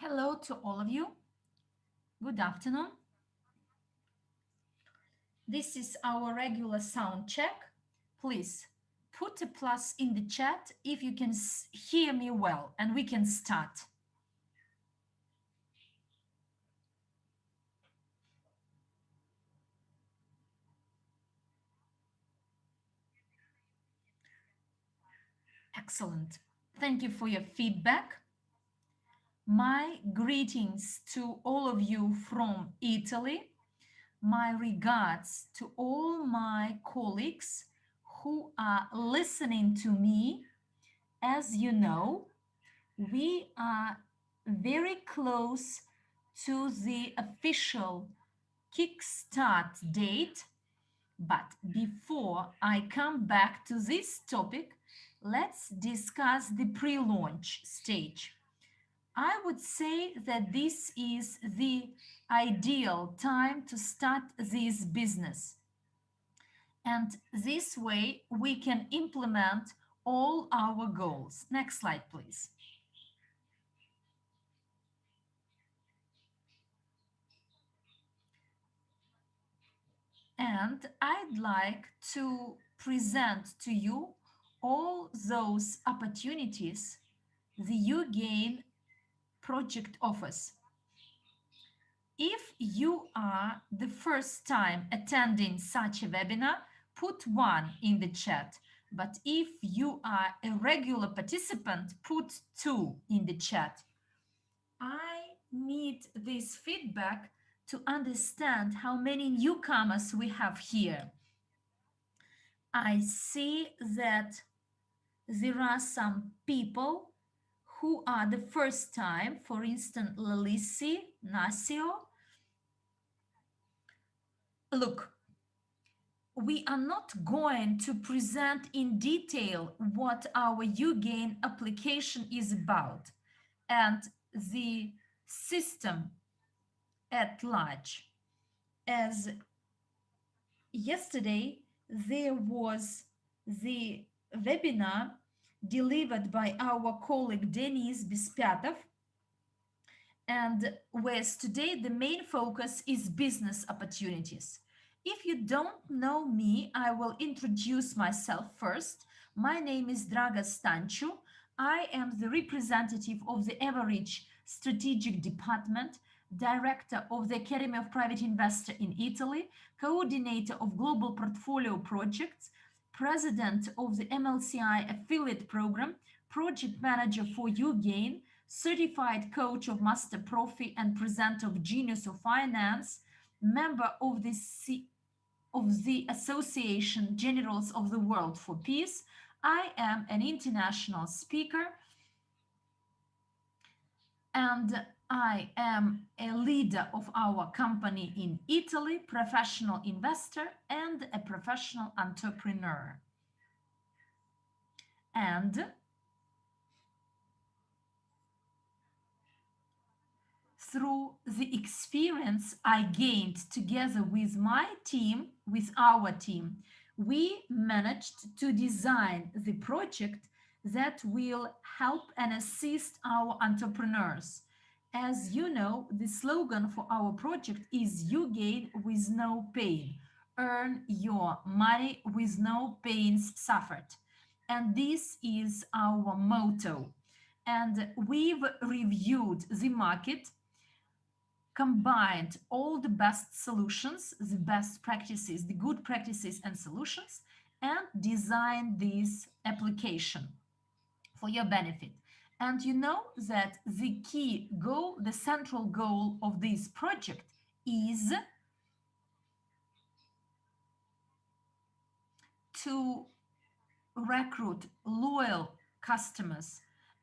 Hello to all of you. Good afternoon. This is our regular sound check. Please put a plus in the chat if you can hear me well, and we can start. Excellent. Thank you for your feedback. My greetings to all of you from Italy. My regards to all my colleagues who are listening to me. As you know, we are very close to the official kickstart date. But before I come back to this topic, let's discuss the pre-launch stage. I would say that this is the ideal time to start this business. And this way we can implement all our goals. Next slide, please. And I'd like to present to you all those opportunities the Ugain project offers. If you are the first time attending such a webinar, put 1 in the chat. But if you are a regular participant, put 2 in the chat. I need this feedback to understand how many newcomers we have here. I see that there are some people who are the first time, for instance, Lalisi, Nasio. Look, we are not going to present in detail what our Ugain application is about and the system at large. As yesterday, there was the webinar delivered by our colleague Denis Bespyatov, and whereas today the main focus is business opportunities. If you don't know me, I will introduce myself first. My name is Draga Stanchu. I am the representative of the Average Strategic Department, Director of the Academy of Private Investor in Italy, Coordinator of Global Portfolio Projects, President of the MLCI Affiliate Program, Project Manager for Ugain, Certified Coach of Master Profi and Presenter of Genius of Finance, member of the Association Generals of the World for Peace. I am an international speaker and I am a leader of our company in Italy, professional investor and a professional entrepreneur. And through the experience I gained together with my team, with our team, we managed to design the project that will help and assist our entrepreneurs. As you know, the slogan for our project is "You gain with no pain. Earn your money with no pains suffered." And this is our motto. And we've reviewed the market, combined all the best solutions, the best practices, the good practices and solutions, and designed this application for your benefit. And you know that the key goal, the central goal of this project is to recruit loyal customers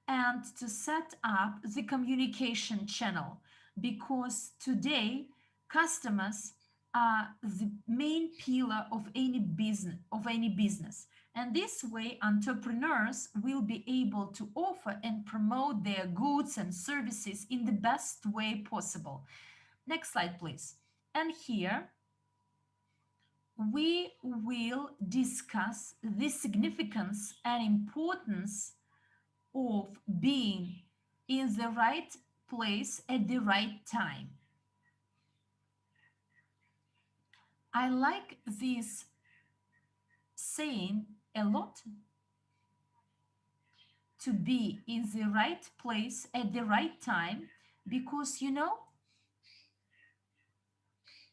and to set up the communication channel, because today customers are the main pillar of any business, and this way entrepreneurs will be able to offer and promote their goods and services in the best way possible. Next slide, please. And here we will discuss the significance and importance of being in the right place at the right time. I like this saying a lot, to be in the right place at the right time, because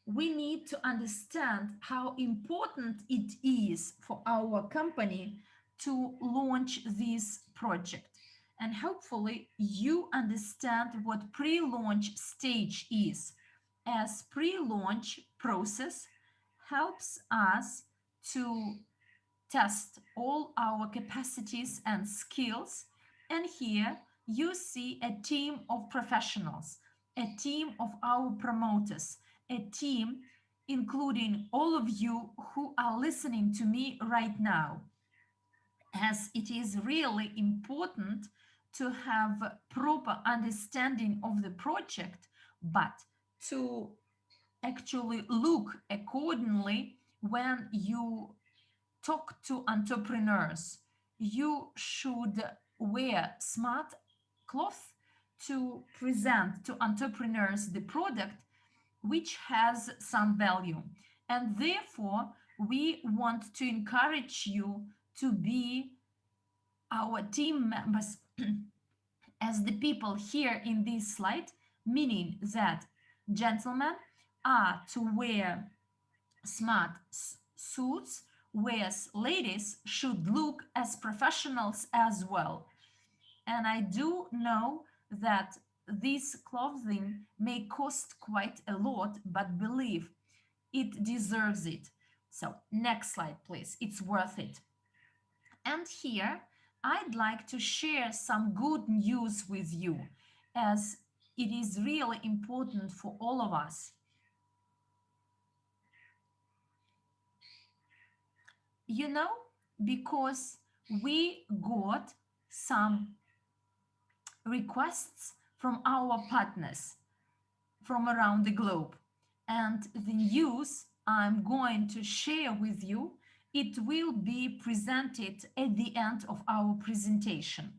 we need to understand how important it is for our company to launch this project. And hopefully you understand what pre-launch stage is, as pre-launch process helps us to test all our capacities and skills. And here you see a team of professionals, a team of our promoters, a team including all of you who are listening to me right now, as it is really important to have proper understanding of the project, but to actually look accordingly when you talk to entrepreneurs. You should wear smart clothes to present to entrepreneurs the product which has some value. And therefore, we want to encourage you to be our team members as the people here in this slide, meaning that gentlemen are to wear smart suits, whereas ladies should look as professionals as well. And I do know that this clothing may cost quite a lot, but believe it deserves it. So, next slide, please. It's worth it. And here, I'd like to share some good news with you, as it is really important for all of us. You know, because we got some requests from our partners from around the globe. And the news I'm going to share with you, it will be presented at the end of our presentation.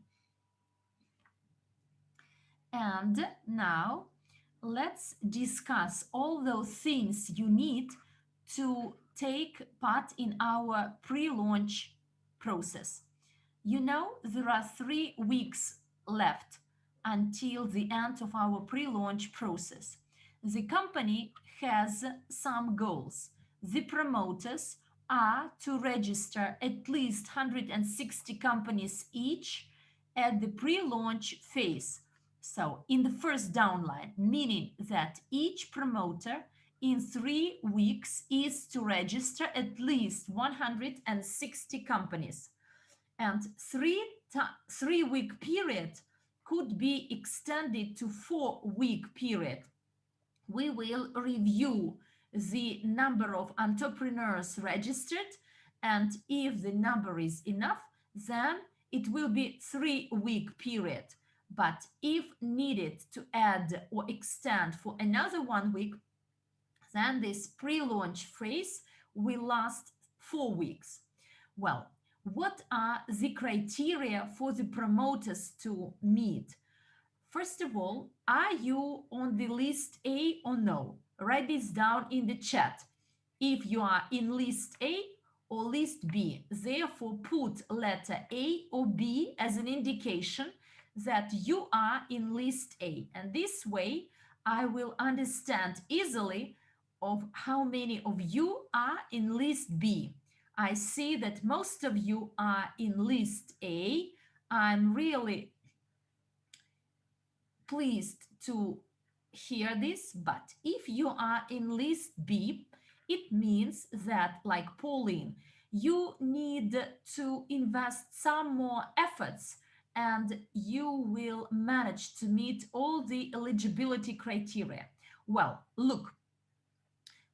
And now let's discuss all those things you need to take part in our pre-launch process. You know, there are 3 weeks left until the end of our pre-launch process. The company has some goals. The promoters are to register at least 160 companies each at the pre-launch phase. So in the first downline, meaning that each promoter in 3 weeks is to register at least 160 companies. And 3 week period could be extended to 4 week period. We will review the number of entrepreneurs registered, and if the number is enough, then it will be 3 week period. But if needed to add or extend for another 1 week, then this pre-launch phase will last 4 weeks. Well, what are the criteria for the promoters to meet? First of all, are you on the list A or no? Write this down in the chat. If you are in list A or list B, therefore put letter A or B as an indication that you are in list A. And this way, I will understand easily of how many of you are in list B. I see that most of you are in list A. I'm really pleased to hear this, but if you are in list B, it means that, like Pauline, you need to invest some more efforts and you will manage to meet all the eligibility criteria. Well, look,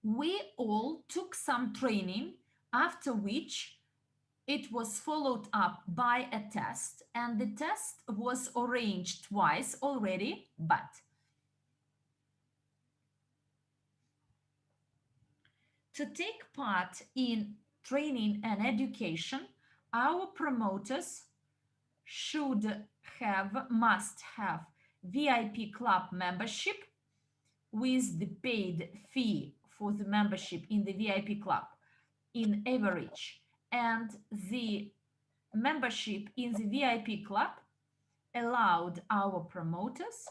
we all took some training, after which it was followed up by a test, and the test was arranged twice already, but to take part in training and education, our promoters must have VIP club membership with the paid fee for the membership in the VIP club in average, and the membership in the VIP club allowed our promoters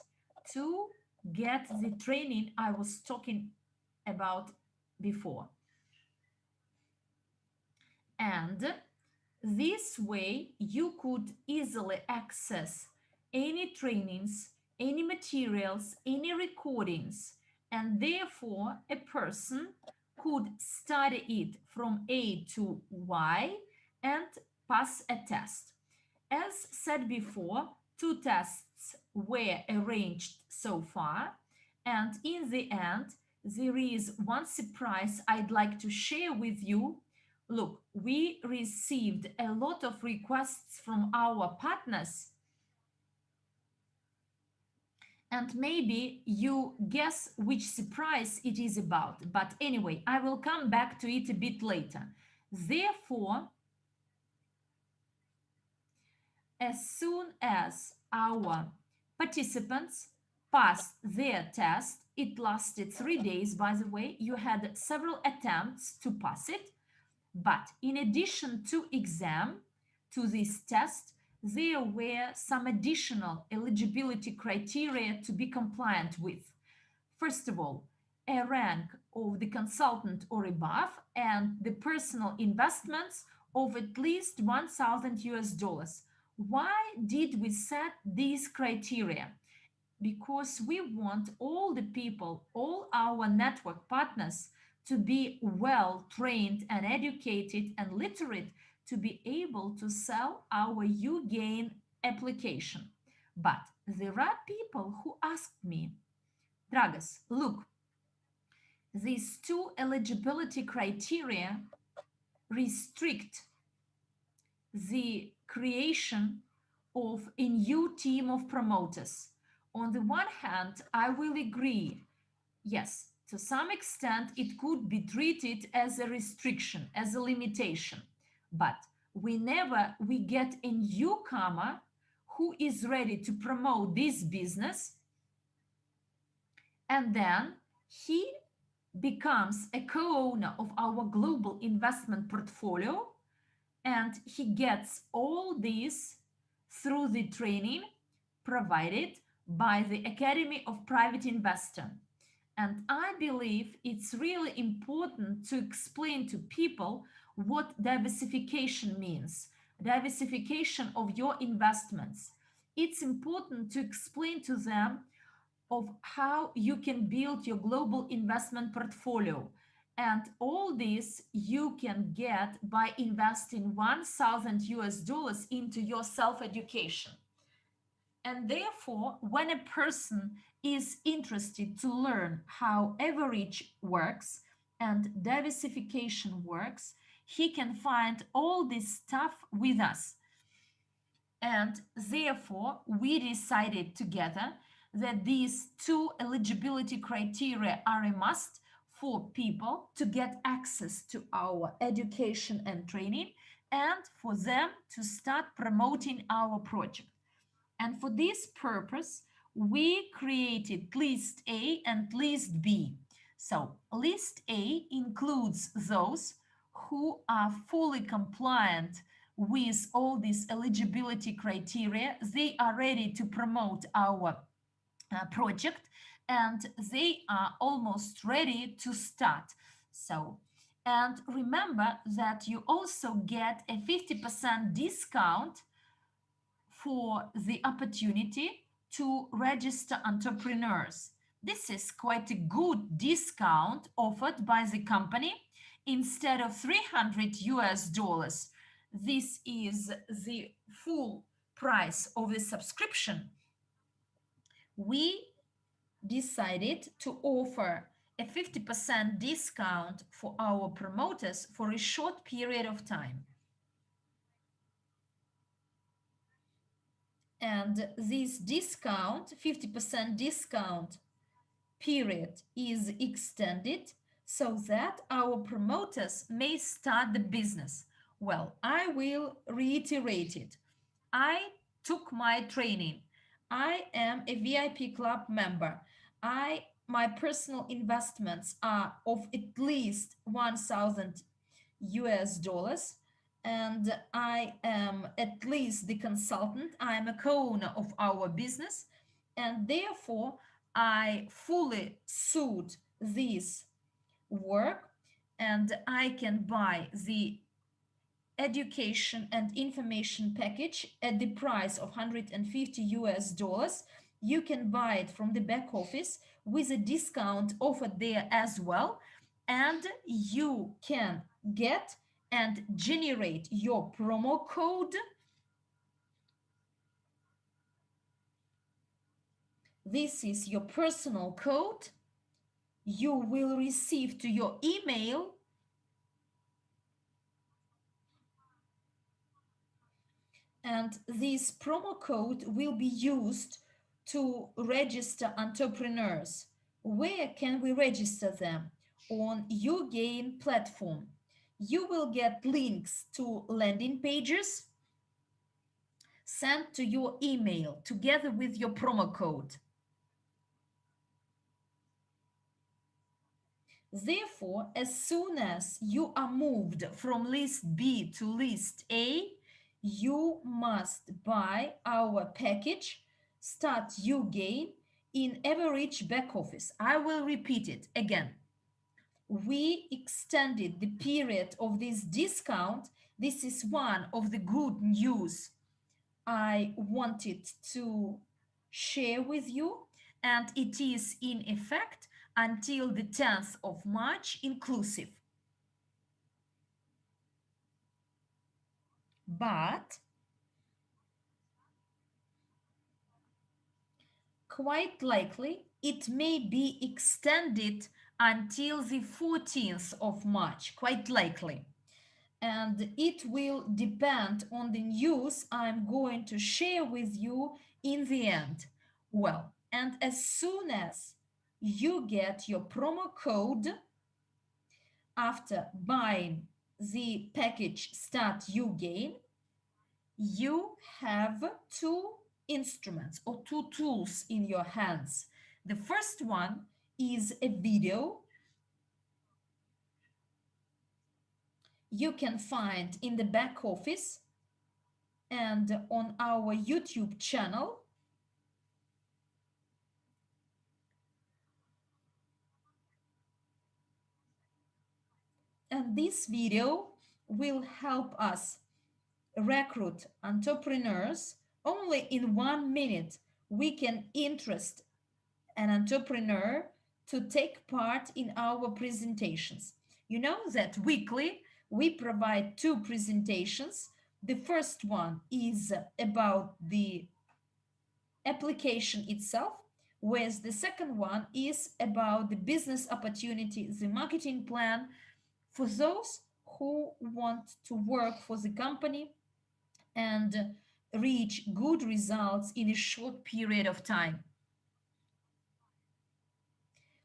to get the training I was talking about before. And this way you could easily access any trainings, any materials, any recordings, and therefore a person could study it from A to Y and pass a test. As said before, two tests were arranged so far, and in the end, there is one surprise I'd like to share with you. Look, we received a lot of requests from our partners, and maybe you guess which surprise it is about. But anyway, I will come back to it a bit later. Therefore, as soon as our participants passed their test, it lasted 3 days, by the way, you had several attempts to pass it, but in addition to exam, to this test, there were some additional eligibility criteria to be compliant with. First of all, a rank of the consultant or above, and the personal investments of at least 1,000 US dollars. Why did we set these criteria? Because we want all the people, all our network partners, to be well trained and educated and literate to be able to sell our Ugain application. But there are people who asked me, Dragas, look, these two eligibility criteria restrict the creation of a new team of promoters. On the one hand, I will agree, yes, to some extent it could be treated as a restriction, as a limitation. But whenever we get a newcomer who is ready to promote this business, and then he becomes a co-owner of our global investment portfolio, and he gets all this through the training provided by the Academy of Private Investor. And I believe it's really important to explain to people what diversification means, diversification of your investments. It's important to explain to them of how you can build your global investment portfolio. And all this you can get by investing 1,000 US dollars into your self education. And therefore, when a person is interested to learn how average works and diversification works, he can find all this stuff with us. And therefore, we decided together that these two eligibility criteria are a must for people to get access to our education and training, and for them to start promoting our project. And for this purpose, we created list A and list B. So list A includes those who are fully compliant with all these eligibility criteria. They are ready to promote our project, and they are almost ready to start. So, and remember that you also get a 50% discount for the opportunity to register entrepreneurs. This is quite a good discount offered by the company. Instead of 300 US dollars, this is the full price of the subscription. We decided to offer a 50% discount for our promoters for a short period of time. And this discount, 50% discount period, is extended so that our promoters may start the business. Well, I will reiterate it. I took my training. I am a VIP club member. My personal investments are of at least 1,000 US dollars, and I am at least the consultant. I am a co-owner of our business, and therefore I fully suit this work, and I can buy the education and information package at the price of 150 US dollars. You can buy it from the back office with a discount offered there as well, and you can get and generate your promo code. This is your personal code. You will receive to your email, and this promo code will be used to register entrepreneurs. Where can we register them? On Ugain platform. You will get links to landing pages sent to your email together with your promo code. Therefore, as soon as you are moved from list B to list A, you must buy our package Start Ugain in average back office. I will repeat it again. We extended the period of this discount. This is one of the good news I wanted to share with you, and it is in effect until the 10th of March inclusive. But quite likely it may be extended until the 14th of March, quite likely. And it will depend on the news I'm going to share with you in the end. Well, and as soon as you get your promo code after buying the package Start Ugain, you have two instruments or two tools in your hands. The first one is a video you can find in the back office and on our YouTube channel. And this video will help us recruit entrepreneurs. Only in 1 minute we can interest an entrepreneur to take part in our presentations. You know that weekly we provide two presentations. The first one is about the application itself, whereas the second one is about the business opportunity, the marketing plan for those who want to work for the company and reach good results in a short period of time.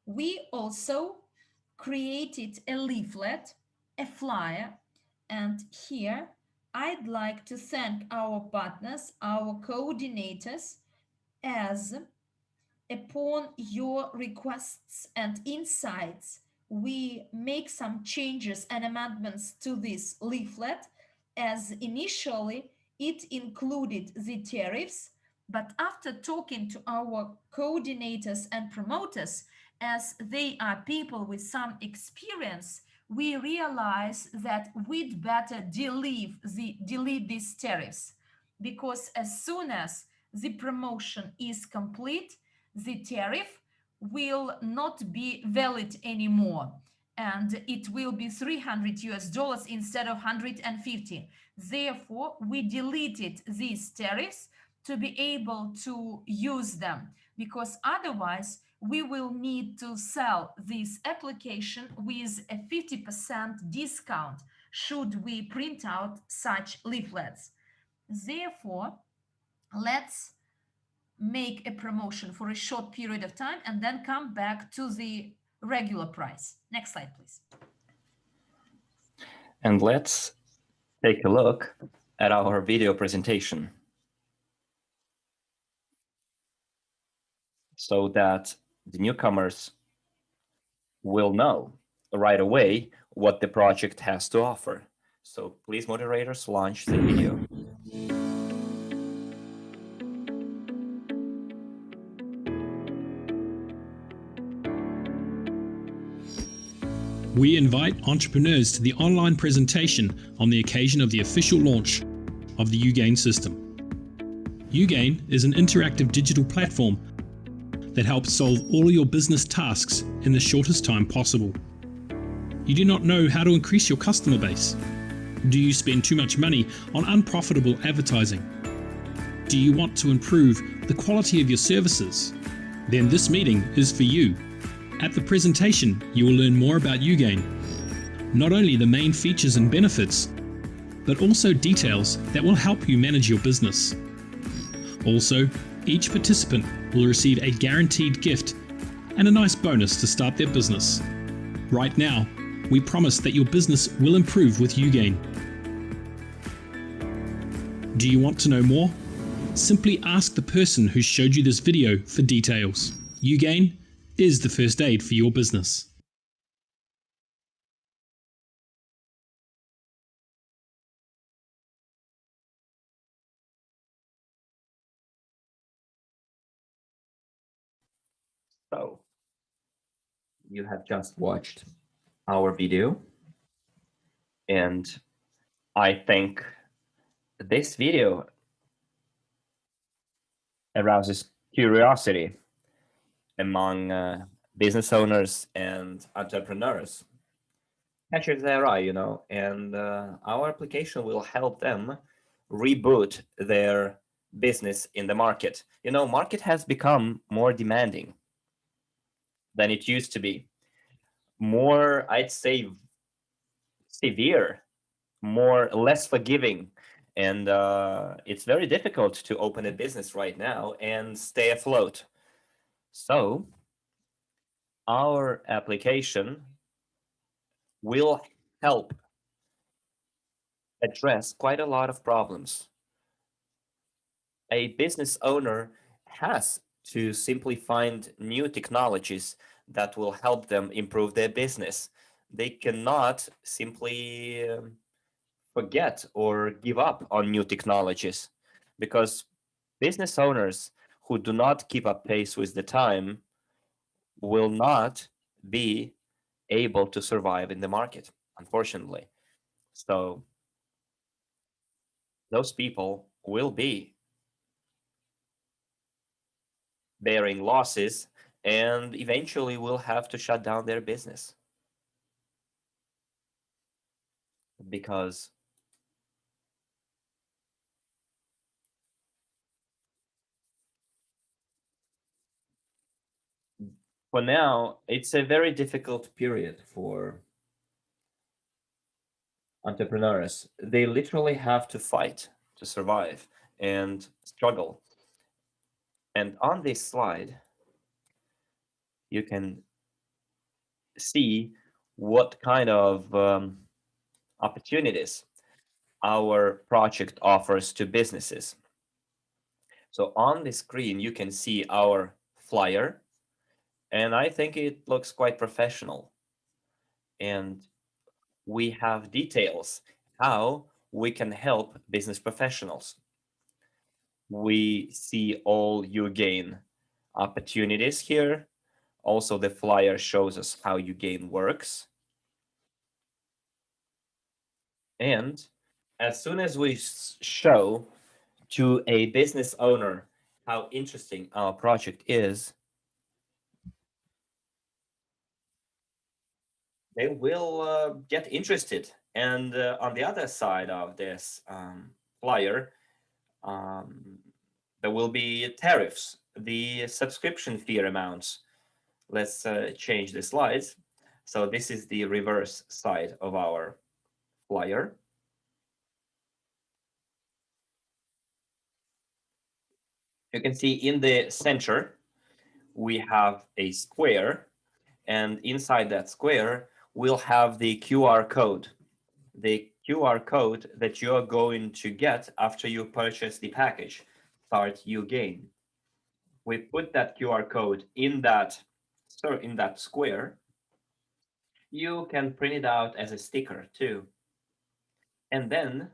We also created a leaflet, a flyer, and here I'd like to thank our partners, our coordinators, as upon your requests and insights, we make some changes and amendments to this leaflet, as initially it included the tariffs, but after talking to our coordinators and promoters, as they are people with some experience, we realize that we'd better delete these tariffs, because as soon as the promotion is complete, the tariff will not be valid anymore, and it will be 300 US dollars instead of 150. Therefore, we deleted these tariffs to be able to use them, because otherwise we will need to sell this application with a 50% discount should we print out such leaflets. Therefore, let's make a promotion for a short period of time and then come back to the regular price. Next slide, please. And let's take a look at our video presentation. so that the newcomers will know right away what the project has to offer. So please, moderators, launch the video. We invite entrepreneurs to the online presentation on the occasion of the official launch of the Ugain system. Ugain is an interactive digital platform that helps solve all your business tasks in the shortest time possible. You do not know how to increase your customer base? Do you spend too much money on unprofitable advertising? Do you want to improve the quality of your services? Then this meeting is for you. At the presentation, you will learn more about Ugain, not only the main features and benefits, but also details that will help you manage your business. Also, each participant will receive a guaranteed gift and a nice bonus to start their business. Right now, we promise that your business will improve with Ugain. Do you want to know more? Simply ask the person who showed you this video for details. Ugain is the first aid for your business. So you have just watched our video, and I think this video arouses curiosity among business owners and entrepreneurs. Catches their eye, and our application will help them reboot their business in the market. Market has become more demanding than it used to be. More, I'd say, severe, less forgiving. And it's very difficult to open a business right now and stay afloat. So our application will help address quite a lot of problems. A business owner has to simply find new technologies that will help them improve their business. They cannot simply forget or give up on new technologies, because business owners who do not keep up pace with the time will not be able to survive in the market, unfortunately. So those people will be bearing losses and eventually will have to shut down their business, because for now it's a very difficult period for entrepreneurs. They literally have to fight to survive and struggle. And on this slide, you can see what kind of opportunities our project offers to businesses. So on the screen, you can see our flyer, and I think it looks quite professional. And we have details how we can help business professionals. We see all Ugain opportunities here. Also, the flyer shows us how Ugain works. And as soon as we show to a business owner how interesting our project is, they will get interested. And on the other side of this flyer, there will be tariffs, the subscription fee amounts. Let's change the slides. So this is the reverse side of our flyer. You can see in the center, we have a square, and inside that square, we'll have the QR code. The QR code that you're going to get after you purchase the package, Start Ugain. we put that QR code in that square, you can print it out as a sticker too. And then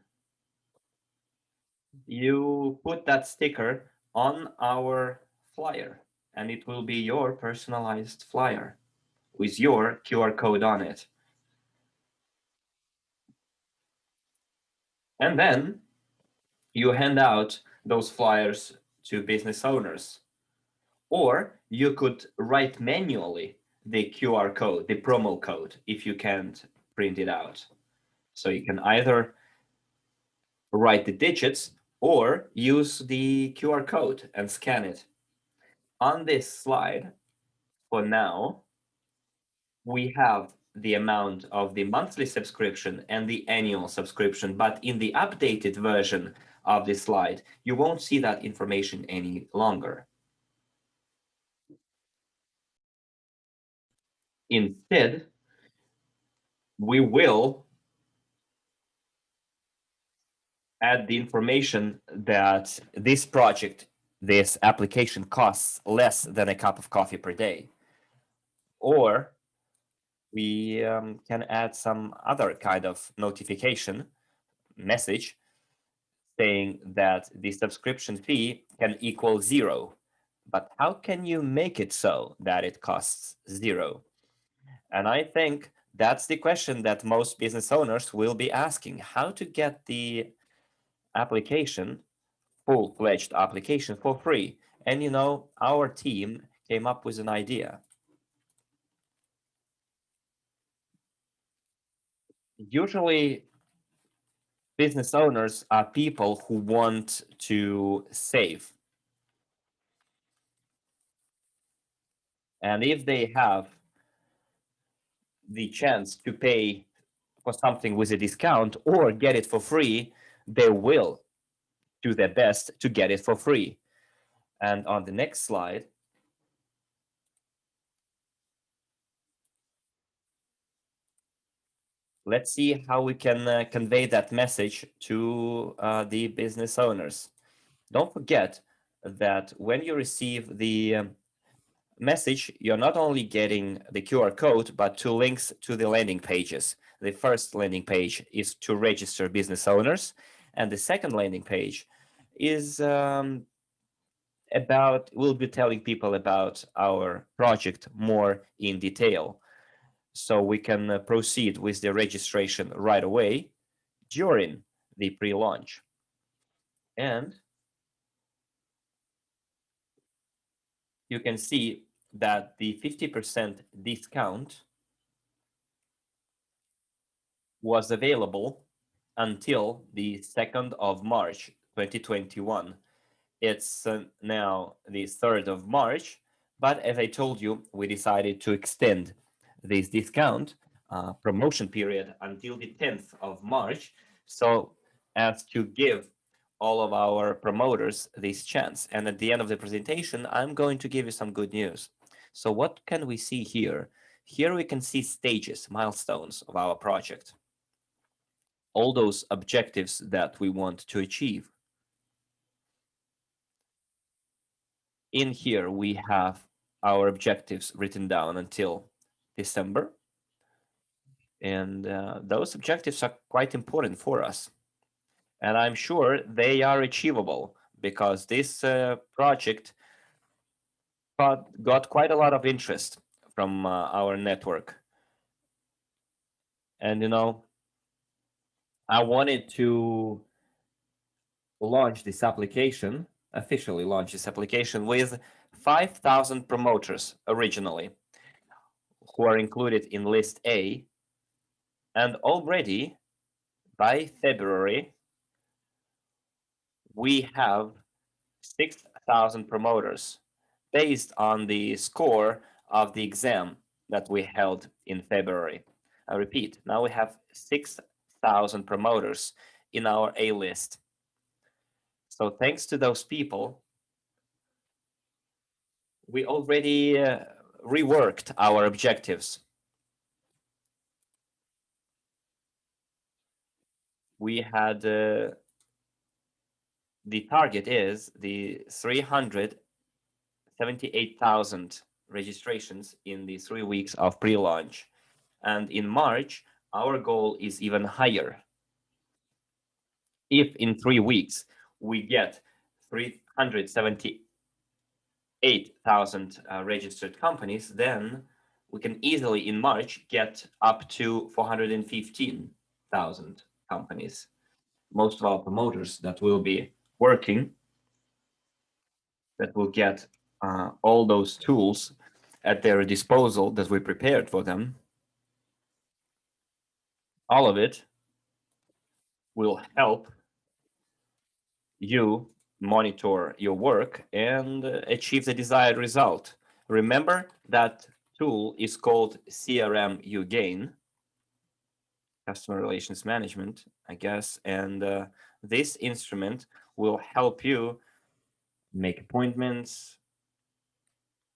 you put that sticker on our flyer, and it will be your personalized flyer with your QR code on it. And then you hand out those flyers to business owners. Or you could write manually the QR code, the promo code, if you can't print it out. So you can either write the digits or use the QR code and scan it. On this slide, for now, we have the amount of the monthly subscription and the annual subscription, but in the updated version of this slide, you won't see that information any longer. Instead, we will add the information that this project, this application costs less than a cup of coffee per day. Or we can add some other kind of notification message saying that the subscription fee can equal 0. But how can you make it so that it costs 0? And I think that's the question that most business owners will be asking: how to get the application, full-fledged application, for free. And our team came up with an idea. Usually, business owners are people who want to save. And if they have the chance to pay for something with a discount or get it for free, they will do their best to get it for free. And on the next slide, let's see how we can convey that message to the business owners. Don't forget that when you receive the message, you're not only getting the QR code, but 2 links to the landing pages. The first landing page is to register business owners, and the second landing page is we'll be telling people about our project more in detail. So we can proceed with the registration right away during the pre-launch. And you can see that the 50% discount was available until the 2nd of March 2021. It's now the 3rd of March, but as I told you, we decided to extend this discount promotion period until the 10th of March, so as to give all of our promoters this chance. And at the end of the presentation, I'm going to give you some good news. So what can we see here? Here we can see stages, milestones of our project, all those objectives that we want to achieve. In here, we have our objectives written down until December. And those objectives are quite important for us. And I'm sure they are achievable because this project got quite a lot of interest from our network. And, I wanted to launch this application, officially launch this application with 5,000 promoters originally, who are included in list A. And already by February, we have 6,000 promoters based on the score of the exam that we held in February. I repeat, now we have 6,000 promoters in our A list. So thanks to those people, we already reworked our objectives. We had the target is the 300 78,000 registrations in the 3 weeks of pre-launch. And in March, our goal is even higher. If in 3 weeks we get 378,000 registered companies, then we can easily in March get up to 415,000 companies. Most of our promoters that will be working, that will get all those tools at their disposal that we prepared for them, all of it will help you monitor your work and achieve the desired result. Remember that tool is called CRM Ugain, Customer Relations Management, I guess, and this instrument will help you make appointments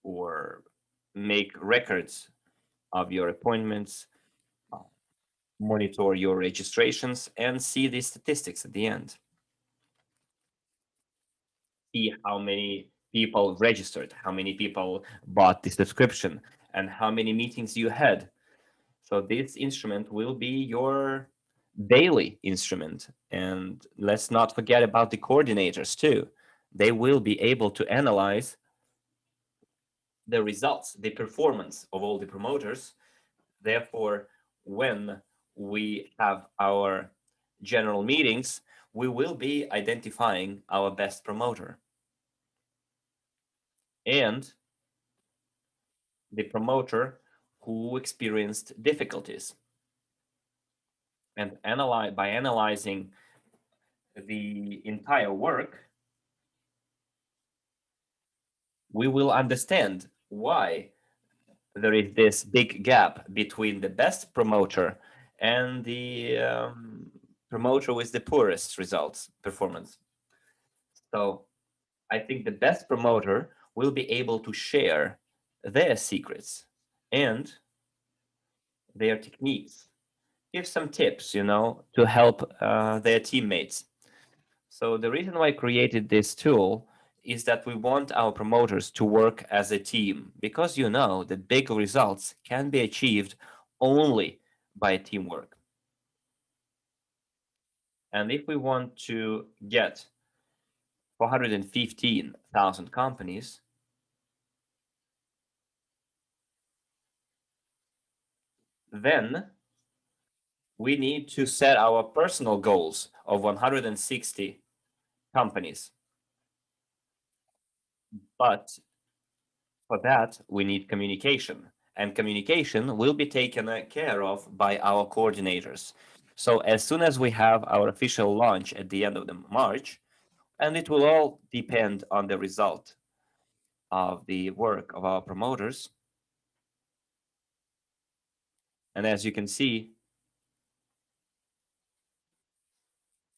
or make records of your appointments, monitor your registrations, and see the statistics at the end. See how many people registered, how many people bought the subscription, and how many meetings you had. So this instrument will be your daily instrument. And let's not forget about the coordinators too. They will be able to analyze the results, the performance of all the promoters. Therefore, when we have our general meetings, we will be identifying our best promoter. And the promoter who experienced difficulties. And by analyzing the entire work, we will understand why there is this big gap between the best promoter and the promoter with the poorest results performance. So I think the best promoter will be able to share their secrets and their techniques, give some tips, to help their teammates. So the reason why I created this tool is that we want our promoters to work as a team, because the big results can be achieved only by teamwork. And if we want to get 415,000 companies, then we need to set our personal goals of 160 companies. But for that, we need communication, and communication will be taken care of by our coordinators. So as soon as we have our official launch at the end of March, and it will all depend on the result of the work of our promoters. And as you can see,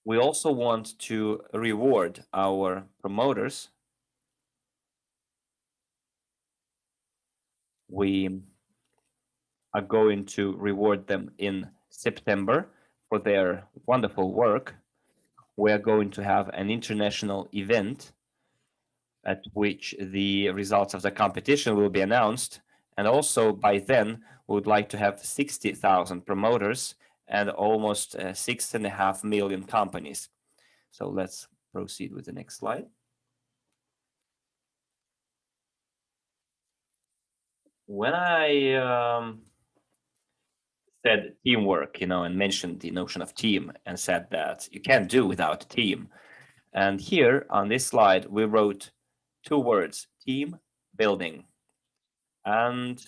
we also want to reward our promoters. We are going to reward them in September for their wonderful work. We are going to have an international event at which the results of the competition will be announced. And also by then, we would like to have 60,000 promoters and almost 6.5 million companies. So let's proceed with the next slide. When I said teamwork, and mentioned the notion of team and said that you can't do without a team. And here on this slide, we wrote 2 words, team building. And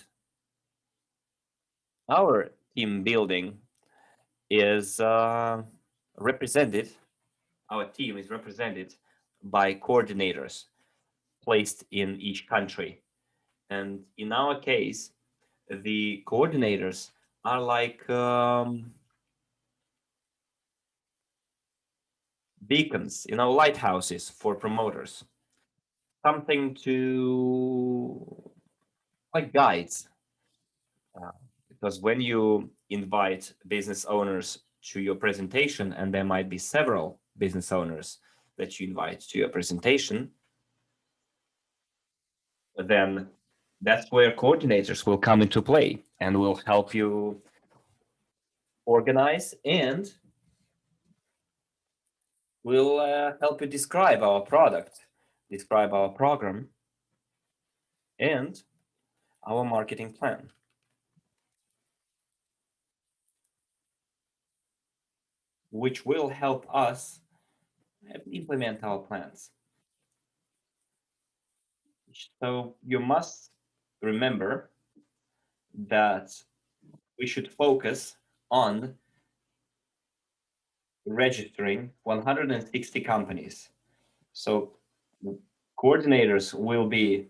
our team building is represented, our team is represented by coordinators placed in each country. And in our case, the coordinators are like beacons, lighthouses for promoters. Something to, like guides. Because when you invite business owners to your presentation, and there might be several business owners that you invite to your presentation, then that's where coordinators will come into play and will help you organize and will help you describe our product, describe our program, and our marketing plan, which will help us implement our plans. So you must remember that we should focus on registering 160 companies. So coordinators will be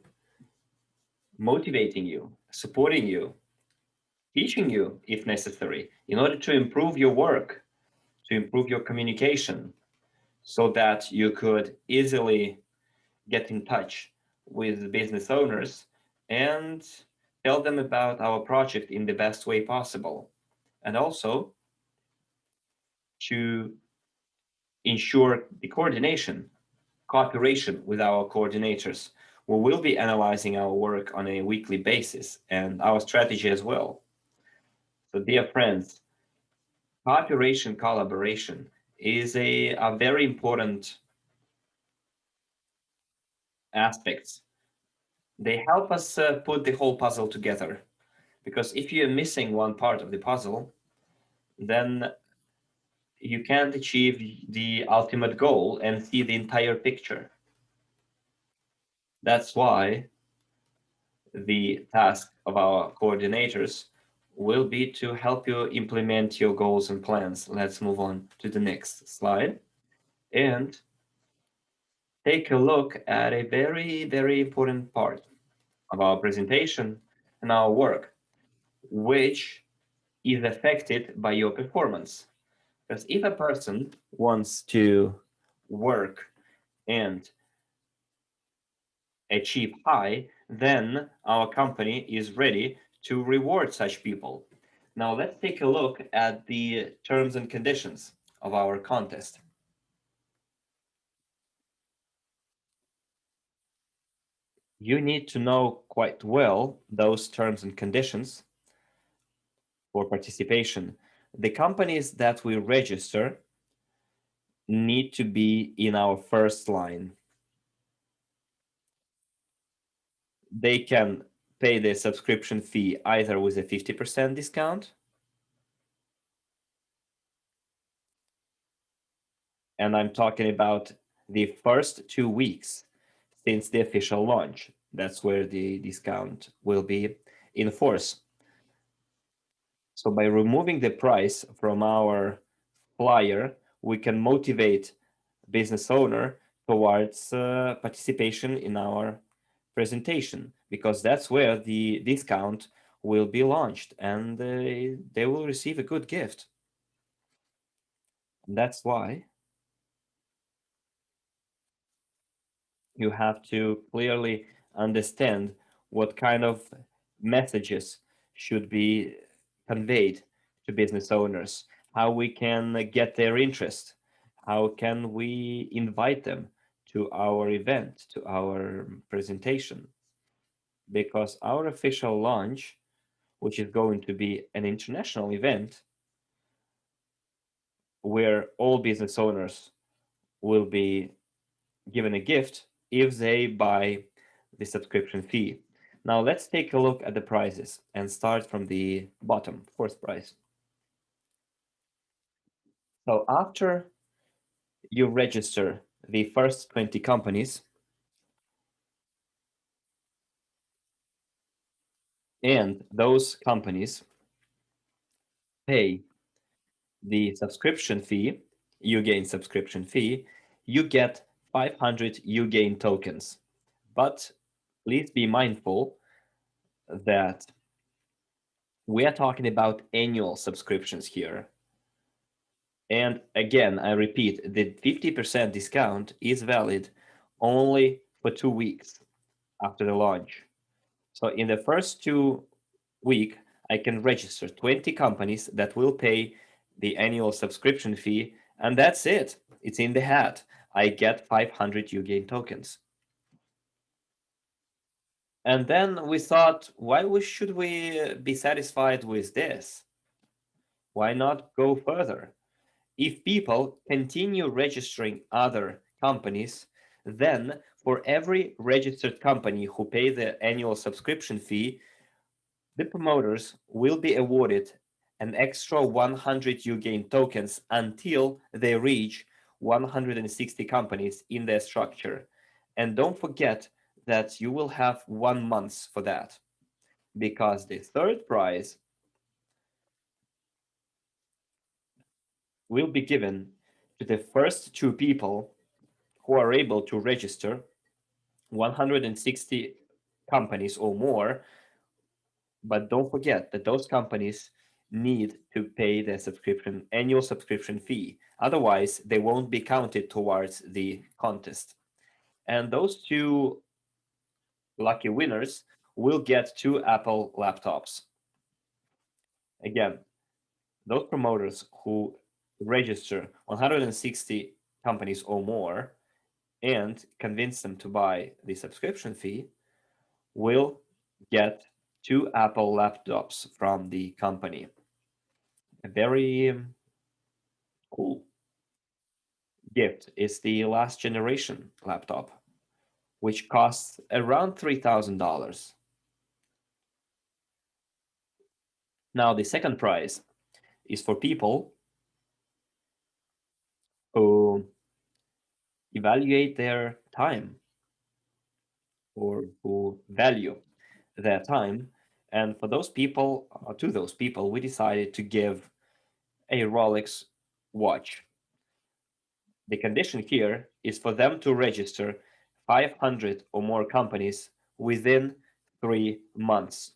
motivating you, supporting you, teaching you if necessary, in order to improve your work, to improve your communication, so that you could easily get in touch with business owners and tell them about our project in the best way possible. And also to ensure the coordination, cooperation with our coordinators, who will be analyzing our work on a weekly basis and our strategy as well. So dear friends, cooperation, collaboration is a very important aspect. They help us put the whole puzzle together, because if you're missing one part of the puzzle, then you can't achieve the ultimate goal and see the entire picture. That's why the task of our coordinators will be to help you implement your goals and plans. Let's move on to the next slide and take a look at a very, very important part of our presentation and our work, which is affected by your performance. Because if a person wants to work and achieve high, then our company is ready to reward such people. Now let's take a look at the terms and conditions of our contest. You need to know quite well those terms and conditions for participation. The companies that we register need to be in our first line. They can pay the subscription fee either with a 50% discount, and I'm talking about the first 2 weeks since the official launch. That's where the discount will be in force. So by removing the price from our flyer, we can motivate business owner towards participation in our presentation, because that's where the discount will be launched and they will receive a good gift. That's why you have to clearly understand what kind of messages should be conveyed to business owners, how we can get their interest, how can we invite them to our event, to our presentation. Because our official launch, which is going to be an international event where all business owners will be given a gift if they buy the subscription fee. Now let's take a look at the prices and start from the bottom, first price. So after you register the first 20 companies and those companies pay the subscription fee, Ugain subscription fee, you get 500 Ugain tokens. But please be mindful that we are talking about annual subscriptions here. And again, I repeat, the 50% discount is valid only for 2 weeks after the launch. So in the first 2 weeks, I can register 20 companies that will pay the annual subscription fee, and that's it. It's in the hat. I get 500 Ugain tokens. And then we thought, should we be satisfied with this? Why not go further? If people continue registering other companies, then for every registered company who pay the annual subscription fee, the promoters will be awarded an extra 100 Ugain tokens until they reach 160 companies in their structure. And don't forget that you will have 1 month for that, because the third prize will be given to the first two people who are able to register 160 companies or more. But don't forget that those companies need to pay their annual subscription fee. Otherwise, they won't be counted towards the contest. And those two lucky winners will get two Apple laptops. Again, those promoters who register 160 companies or more and convince them to buy the subscription fee will get two Apple laptops from the company. A very cool gift is the last generation laptop, which costs around $3,000. Now, the second prize is for people who evaluate their time or who value their time. And for those people, to those people, we decided to give a Rolex watch. The condition here is for them to register 500 or more companies within 3 months.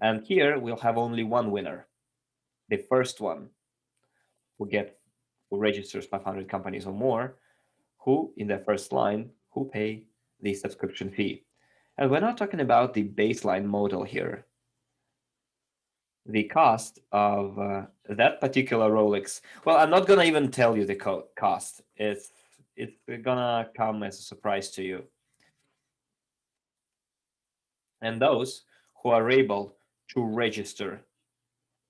And here we'll have only one winner. The first one who registers 500 companies or more, who in their first line, who pay the subscription fee. And we're not talking about the baseline model here. The cost of that particular Rolex, well, I'm not gonna even tell you the cost. It's gonna come as a surprise to you. And those who are able to register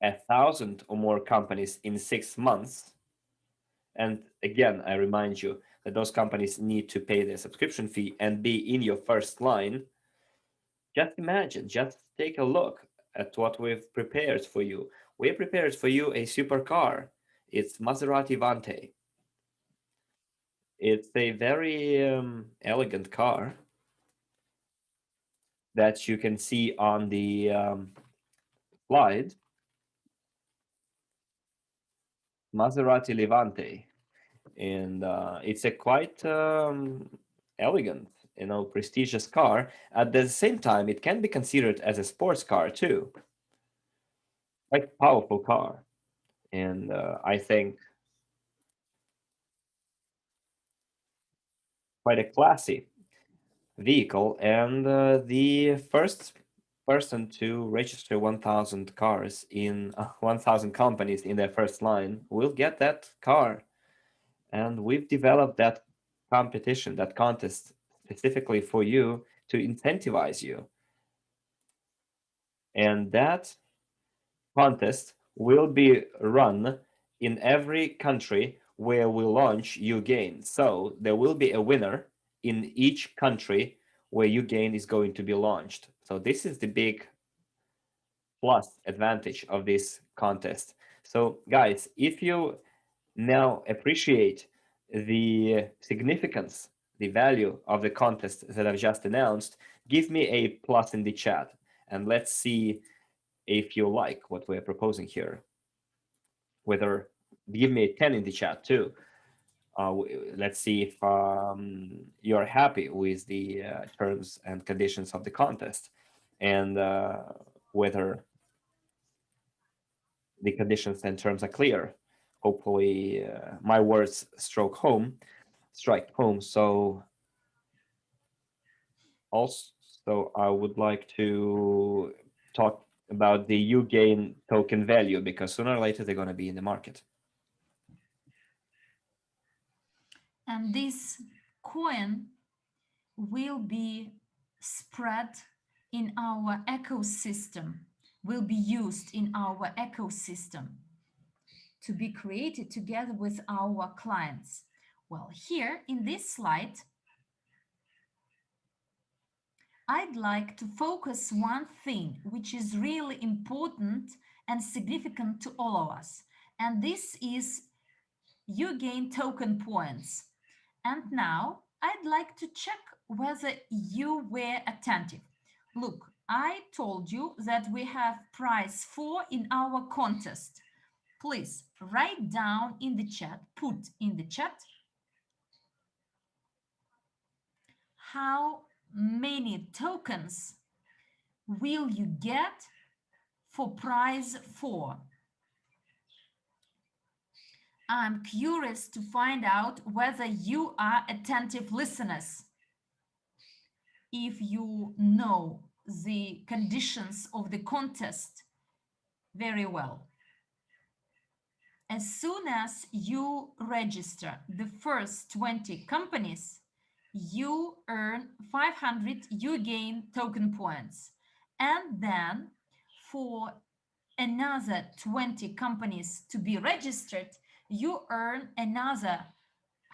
1,000 or more companies in 6 months, and again, I remind you that those companies need to pay their subscription fee and be in your first line. Just imagine, just take a look at what we've prepared for you. We prepared for you a supercar. It's Maserati Vante. It's a very elegant car that you can see on the slide. Maserati Levante. And it's a quite elegant, prestigious car. At the same time, it can be considered as a sports car too. Quite powerful car, and I think quite a classy vehicle. And the first person to register 1,000 cars in 1,000 companies in their first line will get that car. And we've developed that competition, that contest specifically for you to incentivize you. And that contest will be run in every country where we launch Ugain. So there will be a winner in each country where Ugain is going to be launched. So this is the big plus advantage of this contest. So guys, if you now appreciate the significance, the value of the contest that I've just announced, give me a plus in the chat and let's see if you like what we're proposing here. Whether give me a 10 in the chat too. Let's see if you're happy with the terms and conditions of the contest, and whether the conditions and terms are clear. Hopefully, my words strike home. So also, I would like to talk about the Ugain token value, because sooner or later they're going to be in the market. And this coin will be spread in our ecosystem, will be used in our ecosystem to be created together with our clients? Well, here in this slide, I'd like to focus one thing which is really important and significant to all of us, and this is Ugain token points. And now I'd like to check whether you were attentive. Look, I told you that we have prize 4 in our contest. Please write down in the chat, put in the chat how many tokens will you get for prize 4. I'm curious to find out whether you are attentive listeners. If you know the conditions of the contest very well. As soon as you register the first 20 companies, you earn 500 Ugain token points. And then for another 20 companies to be registered, you earn another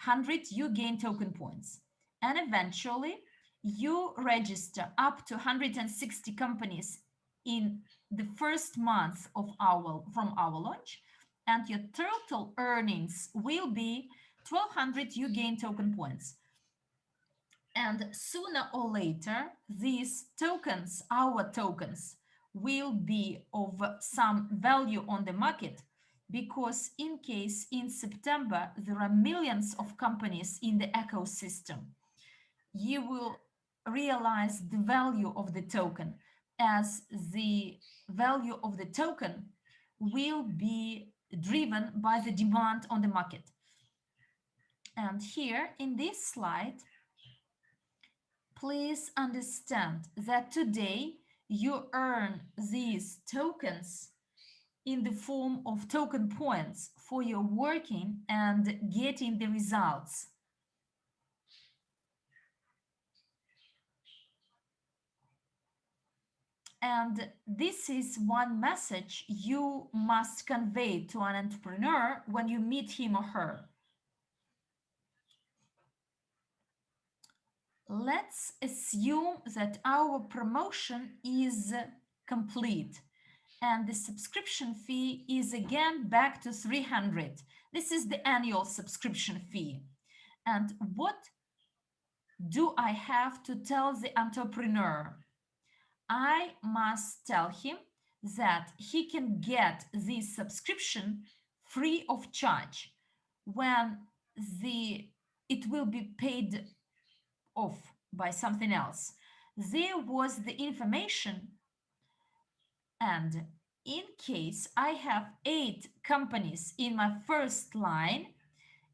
100 Ugain token points. And eventually, you register up to 160 companies in the first month of from our launch, and your total earnings will be 1200 Ugain token points. And sooner or later, these tokens, our tokens, will be of some value on the market, because in case in September there are millions of companies in the ecosystem, you will realize the value of the token, as the value of the token will be driven by the demand on the market. And here in this slide, please understand that today you earn these tokens in the form of token points for your working and getting the results. And this is one message you must convey to an entrepreneur when you meet him or her. Let's assume that our promotion is complete and the subscription fee is again back to 300. This is the annual subscription fee. And what do I have to tell the entrepreneur? I must tell him that he can get this subscription free of charge when it will be paid off by something else. There was the information, and in case I have 8 companies in my first line,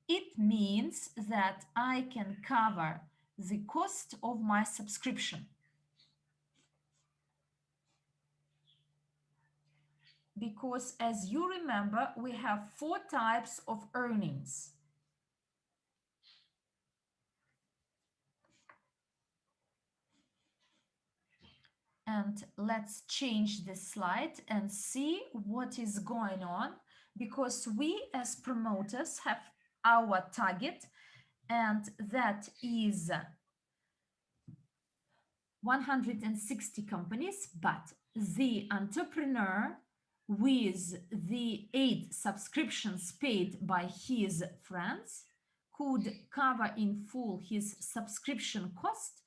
it means that I can cover the cost of my subscription. Because as you remember, we have 4 types of earnings. And let's change the slide and see what is going on, because we as promoters have our target, and that is 160 companies, but the entrepreneur with the 8 subscriptions paid by his friends could cover in full his subscription cost,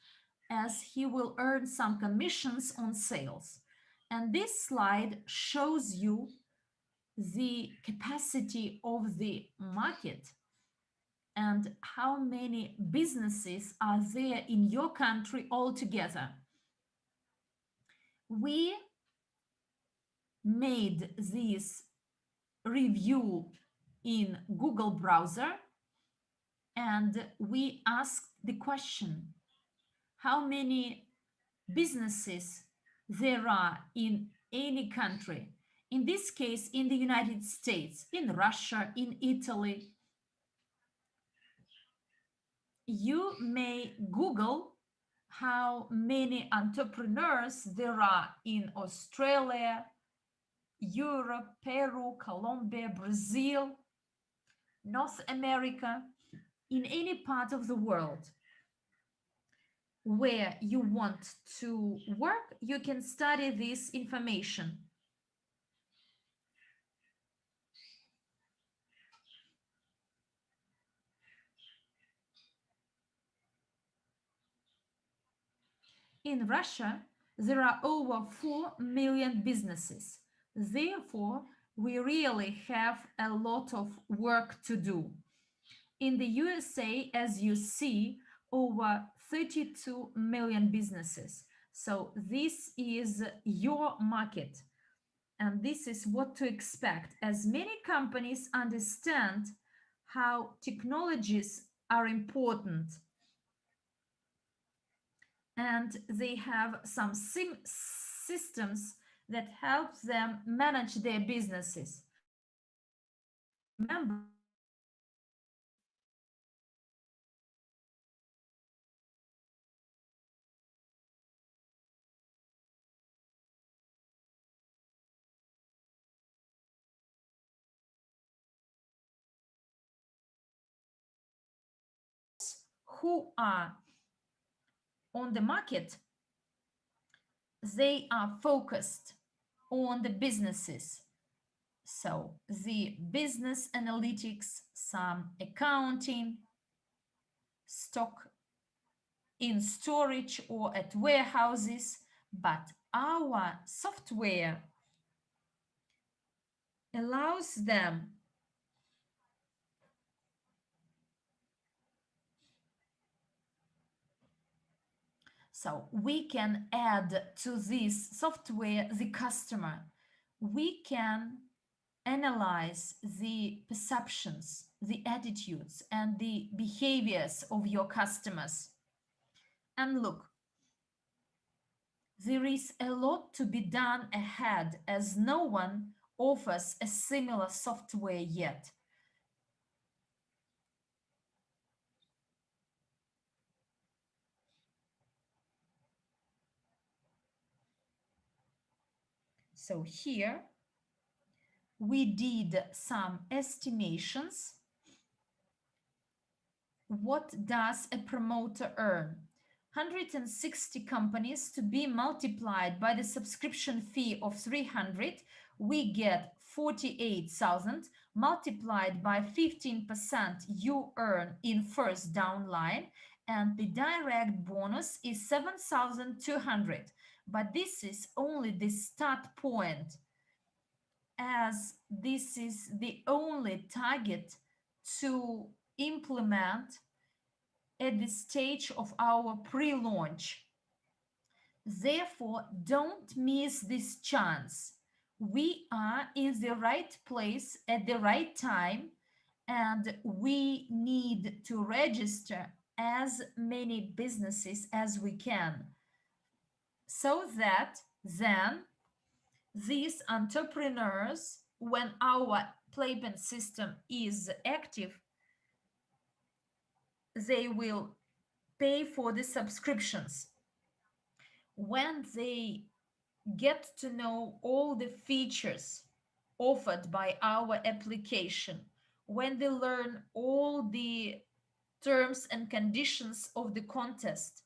as he will earn some commissions on sales. And this slide shows you the capacity of the market and how many businesses are there in your country altogether. We made this review in Google browser, and we asked the question, how many businesses there are in any country? In this case, in the United States, in Russia, in Italy. You may Google how many entrepreneurs there are in Australia, Europe, Peru, Colombia, Brazil, North America, in any part of the world where you want to work, you can study this information. In Russia, there are over 4 million businesses. Therefore, we really have a lot of work to do. In the USA, as you see, over 32 million businesses. So this is your market. And this is what to expect, as many companies understand how technologies are important, and they have some systems that help them manage their businesses. Remember, who are on the market, they are focused on the businesses. So the business analytics, some accounting, stock in storage or at warehouses, but our software allows them so we can add to this software the customer. We can analyze the perceptions, the attitudes, and the behaviors of your customers. And look, there is a lot to be done ahead, as no one offers a similar software yet. So here we did some estimations. What does a promoter earn? 160 companies to be multiplied by the subscription fee of 300, we get 48,000 multiplied by 15% you earn in first downline, and the direct bonus is 7,200. But this is only the start point, as this is the only target to implement at the stage of our pre-launch. Therefore, don't miss this chance. We are in the right place at the right time, and we need to register as many businesses as we can, so that then these entrepreneurs, when our payment system is active, they will pay for the subscriptions. When they get to know all the features offered by our application, when they learn all the terms and conditions of the contest,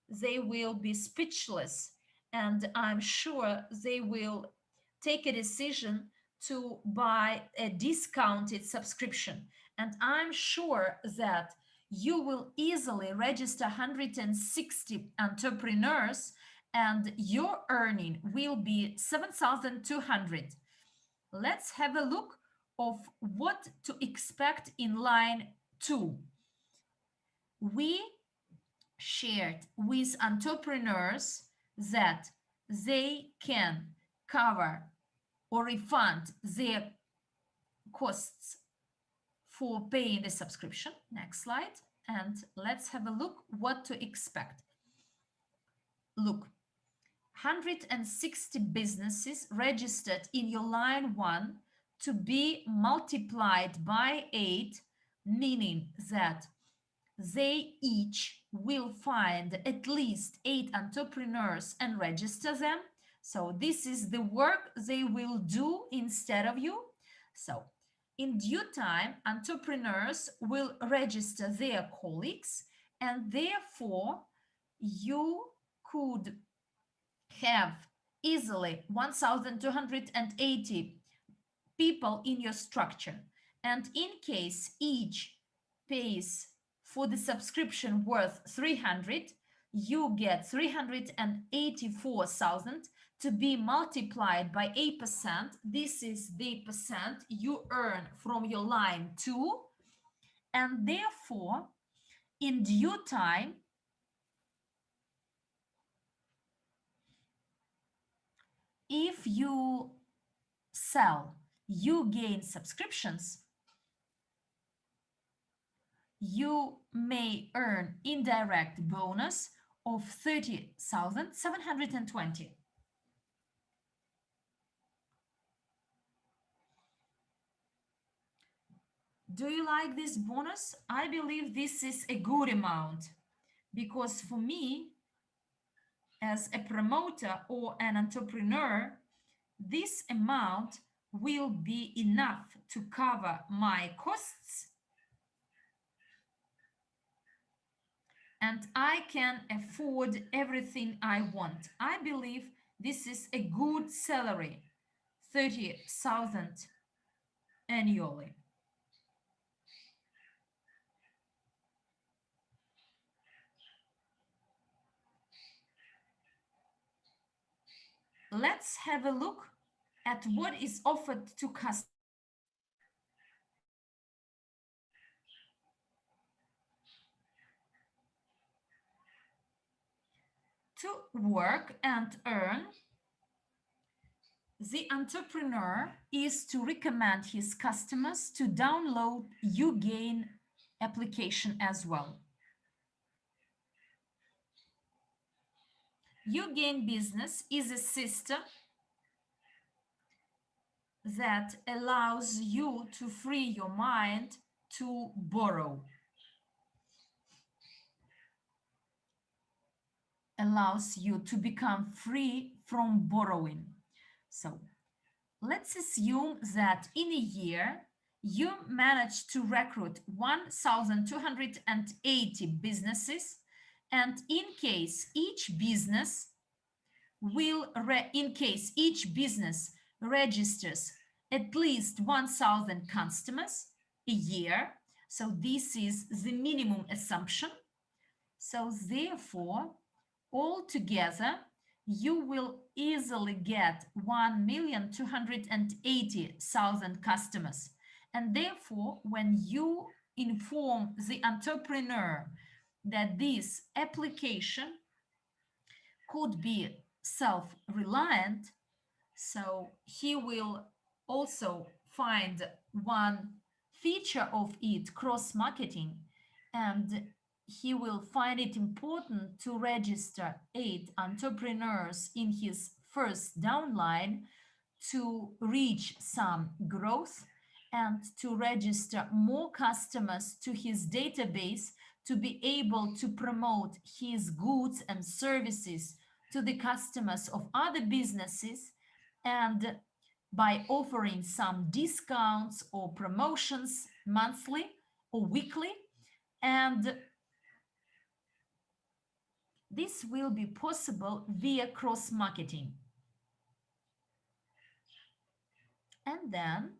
they will be speechless, and I'm sure they will take a decision to buy a discounted subscription. And I'm sure that you will easily register 160 entrepreneurs, and your earning will be 7,200. Let's have a look of what to expect in line 2. We shared with entrepreneurs that they can cover or refund their costs for paying the subscription. Next slide. And let's have a look what to expect. Look, 160 businesses registered in your line 1 to be multiplied by 8, meaning that they each will find at least 8 entrepreneurs and register them. So this is the work they will do instead of you. So in due time, entrepreneurs will register their colleagues, and therefore you could have easily 1,280 people in your structure. And in case each pays for the subscription worth 300, you get 384,000 to be multiplied by 8%. This is the percent you earn from your line 2. And therefore, in due time, if you sell Ugain subscriptions, you may earn indirect bonus of 30,720. Do you like this bonus? I believe this is a good amount, because for me, as a promoter or an entrepreneur, this amount will be enough to cover my costs, and I can afford everything I want. I believe this is a good salary, 30,000 annually. Let's have a look at what is offered to customers. To work and earn, the entrepreneur is to recommend his customers to download Ugain application as well. Ugain Business is a system that allows you to free your mind to borrow, allows you to become free from borrowing. So let's assume that in a year you manage to recruit 1,280 businesses, and in case each business registers at least 1,000 customers a year, so this is the minimum assumption. So therefore, altogether, you will easily get 1,280,000 customers. And therefore, when you inform the entrepreneur that this application could be self-reliant, so he will also find one feature of it, cross-marketing, and he will find it important to register 8 entrepreneurs in his first downline to reach some growth and to register more customers to his database to be able to promote his goods and services to the customers of other businesses, and by offering some discounts or promotions monthly or weekly. And this will be possible via cross-marketing. And then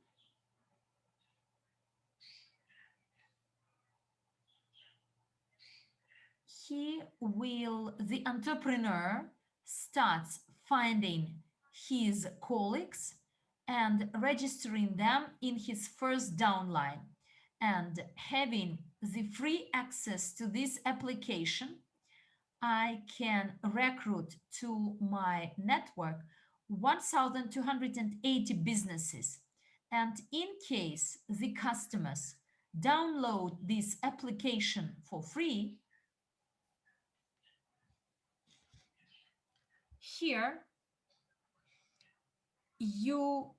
the entrepreneur starts finding his colleagues and registering them in his first downline, and having the free access to this application, I can recruit to my network 1,280 businesses. And in case the customers download this application for free, here you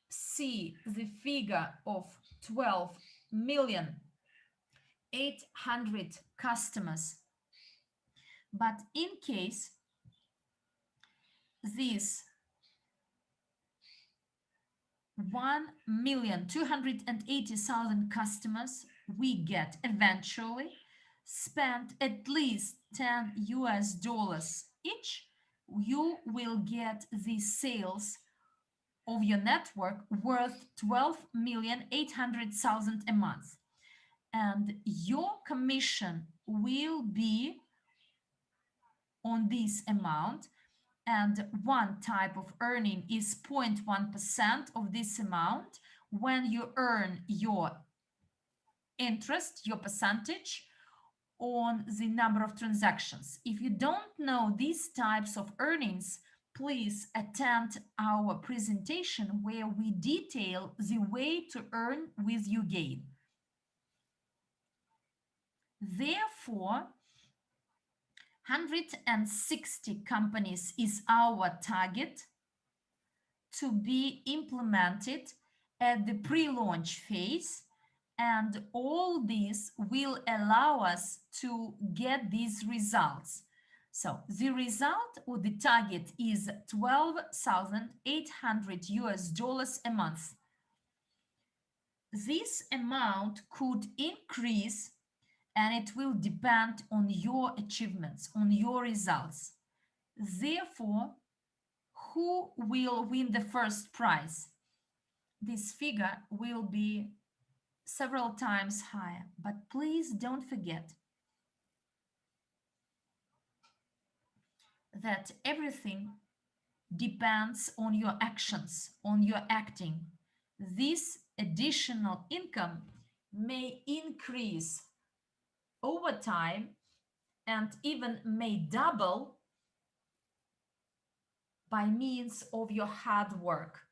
see the figure of 12 million 800 customers. But in case these 1,280,000 customers we get eventually spend at least $10 each, you will get the sales of your network worth 12,800,000 a month. And your commission will be on this amount, and one type of earning is 0.1% of this amount when you earn your interest, your percentage on the number of transactions. If you don't know these types of earnings, please attend our presentation where we detail the way to earn with Ugain. Therefore, 160 companies is our target to be implemented at the pre-launch phase, and all this will allow us to get these results. So the result or the target is $12,800 a month. This amount could increase, and it will depend on your achievements, on your results. Therefore, who will win the first prize? This figure will be several times higher, but please don't forget that everything depends on your actions, on your acting. This additional income may increase over time and even may double by means of your hard work.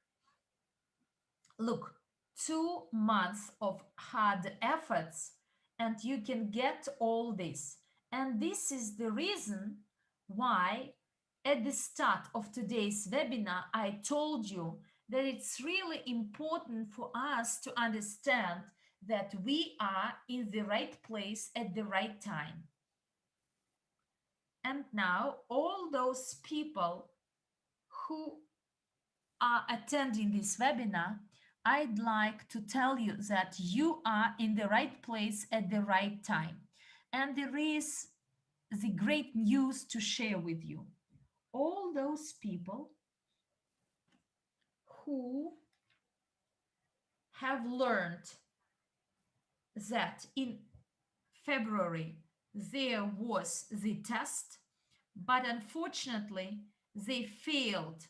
Look, 2 months of hard efforts and you can get all this. And this is the reason why at the start of today's webinar, I told you that it's really important for us to understand that we are in the right place at the right time. And now all those people who are attending this webinar, I'd like to tell you that you are in the right place at the right time. And there is the great news to share with you. All those people who have learned that in February there was the test, but unfortunately they failed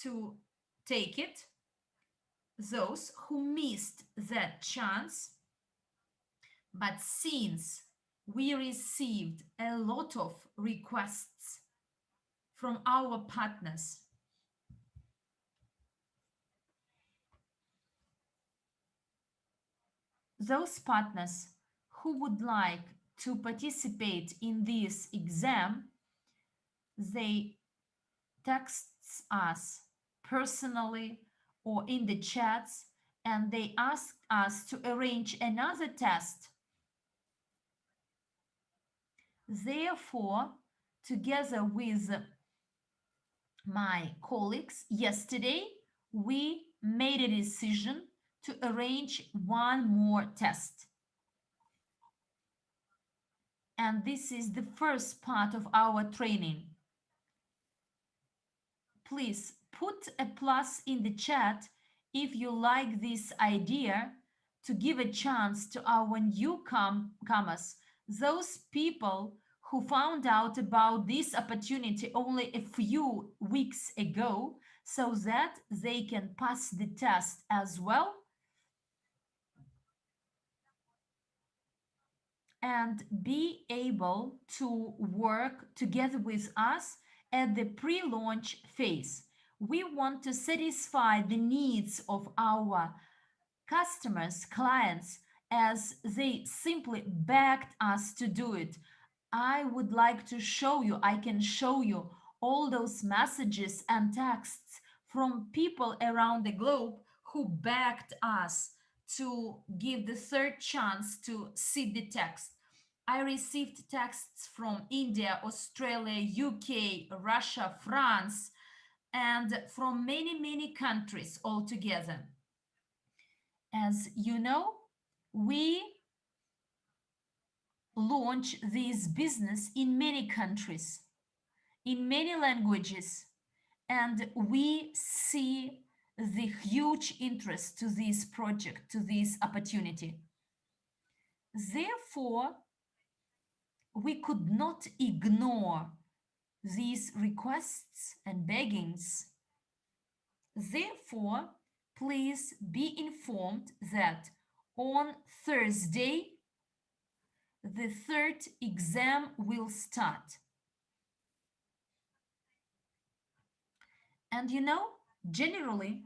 to take it, those who missed that chance, but since we received a lot of requests from our partners, those partners who would like to participate in this exam, they text us personally or in the chats, and they asked us to arrange another test. Therefore, together with my colleagues yesterday, we made a decision to arrange one more test. And this is the first part of our training. Please put a plus in the chat if you like this idea to give a chance to our newcomers, those people who found out about this opportunity only a few weeks ago, so that they can pass the test as well and be able to work together with us at the pre-launch phase. We want to satisfy the needs of our customers, clients, as they simply begged us to do it. I would like to show you, I can show you all those messages and texts from people around the globe who begged us to give the third chance to see the text. I received texts from India, Australia, UK, Russia, France, and from many, many countries altogether. As you know, we launch this business in many countries, in many languages, and we see the huge interest to this project, to this opportunity. Therefore, we could not ignore these requests and beggings. Therefore, please be informed that on Thursday, the third exam will start. And generally,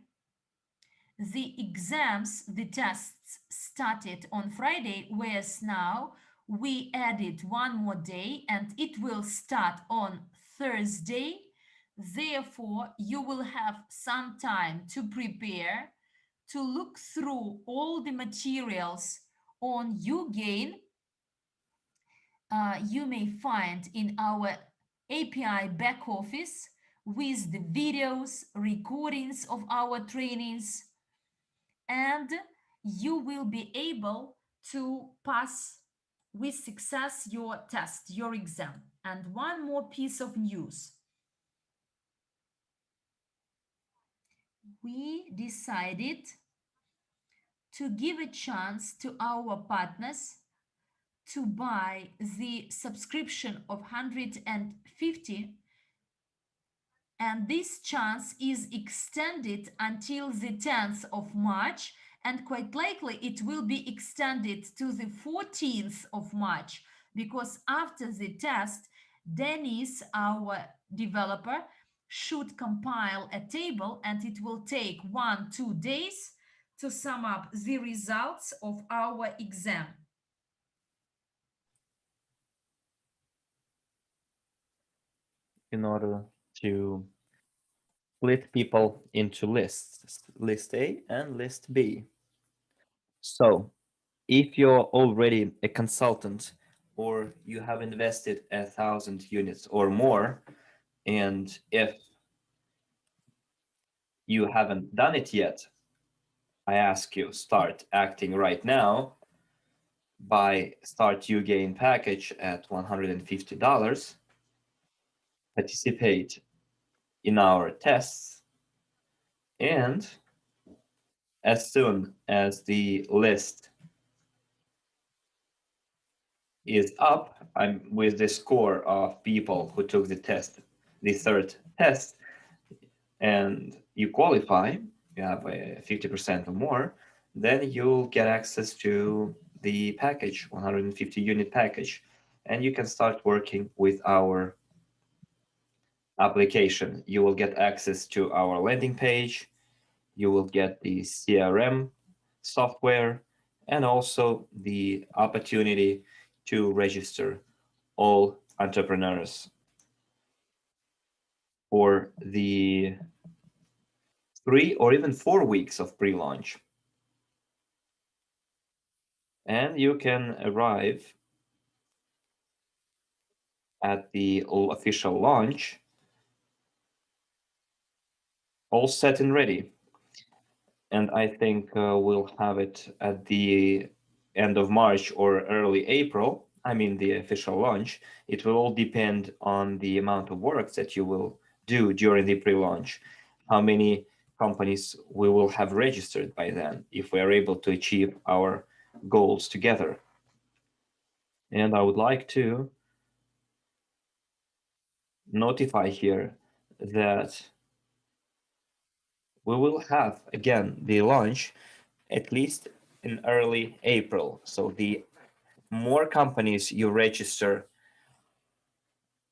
the exams, the tests started on Friday, whereas now we added one more day and it will start on Thursday. Therefore, you will have some time to prepare, to look through all the materials on Ugain. You may find in our API back office with the videos, recordings of our trainings, and you will be able to pass with success your test, your exam. And one more piece of news. We decided to give a chance to our partners to buy the subscription of 150, and this chance is extended until the 10th of March, and quite likely it will be extended to the 14th of March, because after the test, Dennis, our developer, should compile a table, and it will take 1-2 days to sum up the results of our exam. In order to split people into lists, list A and list B. So if you're already a consultant or you have invested 1,000 units or more, and if you haven't done it yet, I ask you, start acting right now. Buy Start Ugain package at $150. Participate in our tests, and as soon as the list is up, I'm with the score of people who took the test, the third test, and you qualify, you have a 50% or more, then you'll get access to the package, 150 unit package, and you can start working with our application. You will get access to our landing page, you will get the CRM software, and also the opportunity to register all entrepreneurs for the 3 or even 4 weeks of pre-launch. And you can arrive at the official launch all set and ready. And I think we'll have it at the end of March or early April. I mean, the official launch. It will all depend on the amount of work that you will do during the pre-launch, how many companies we will have registered by then, if we are able to achieve our goals together. And I would like to notify here that we will have again the launch at least in early April. So the more companies you register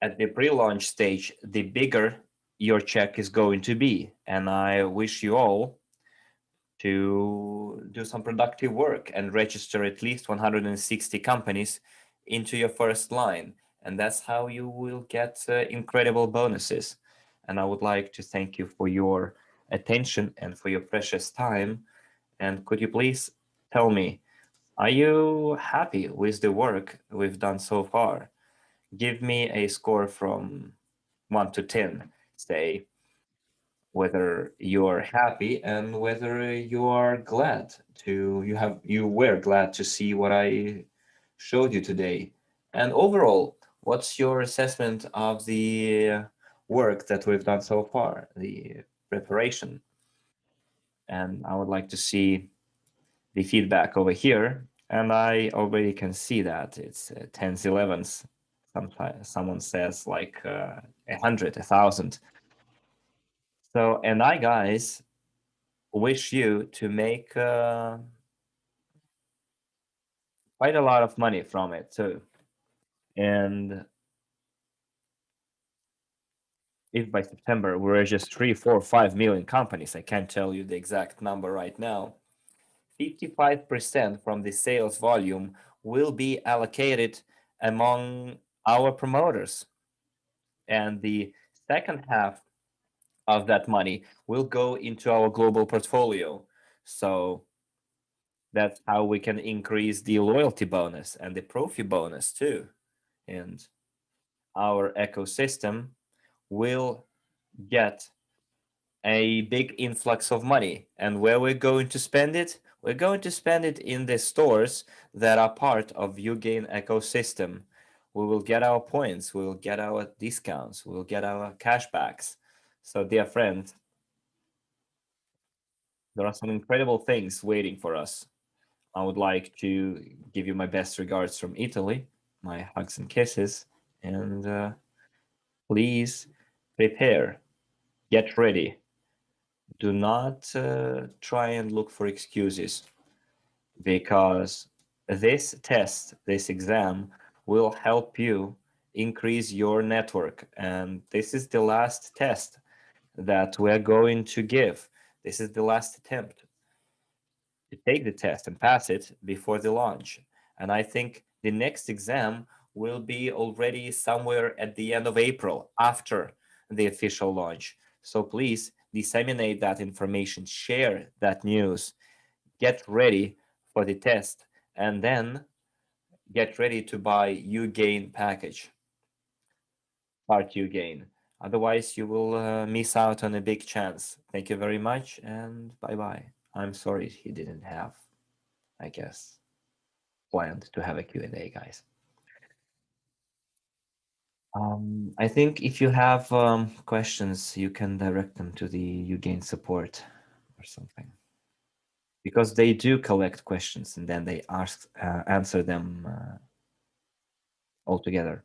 at the pre-launch stage, the bigger your check is going to be. And I wish you all to do some productive work and register at least 160 companies into your first line. And that's how you will get incredible bonuses. And I would like to thank you for your attention and for your precious time. And could you please tell me, are you happy with the work we've done so far? Give me a score from 1 to 10, say, whether you're happy and whether you were glad to see what I showed you today. And overall, what's your assessment of the work that we've done so far, the preparation? And I would like to see the feedback over here. And I already can see that it's 10s, 11s. Sometimes someone says like 100, 1,000. So, and I, guys, wish you to make quite a lot of money from it too. And if by September we're just 3, 4, 5 million companies, I can't tell you the exact number right now, 55% from the sales volume will be allocated among our promoters. And the second half of that money will go into our global portfolio. So that's how we can increase the loyalty bonus and the profi bonus too. And our ecosystem will get a big influx of money. And where we're going to spend it? We're going to spend it in the stores that are part of Ugain ecosystem. We will get our points, we will get our discounts, we will get our cashbacks. So, dear friends, there are some incredible things waiting for us. I would like to give you my best regards from Italy, my hugs and kisses, and please prepare, get ready. Do not try and look for excuses, because this test, this exam, will help you increase your network. And this is the last test that we're going to give. This is the last attempt to take the test and pass it before the launch. And I think the next exam will be already somewhere at the end of April after the official launch. So please disseminate that information, share that news, get ready for the test, and then get ready to buy Ugain package, part Ugain. Otherwise, you will miss out on a big chance. Thank you very much, and bye bye. I'm sorry he didn't have, I guess, planned to have a Q&A, guys. I think if you have questions, you can direct them to the Ugain support or something, because they do collect questions and then they answer them all together.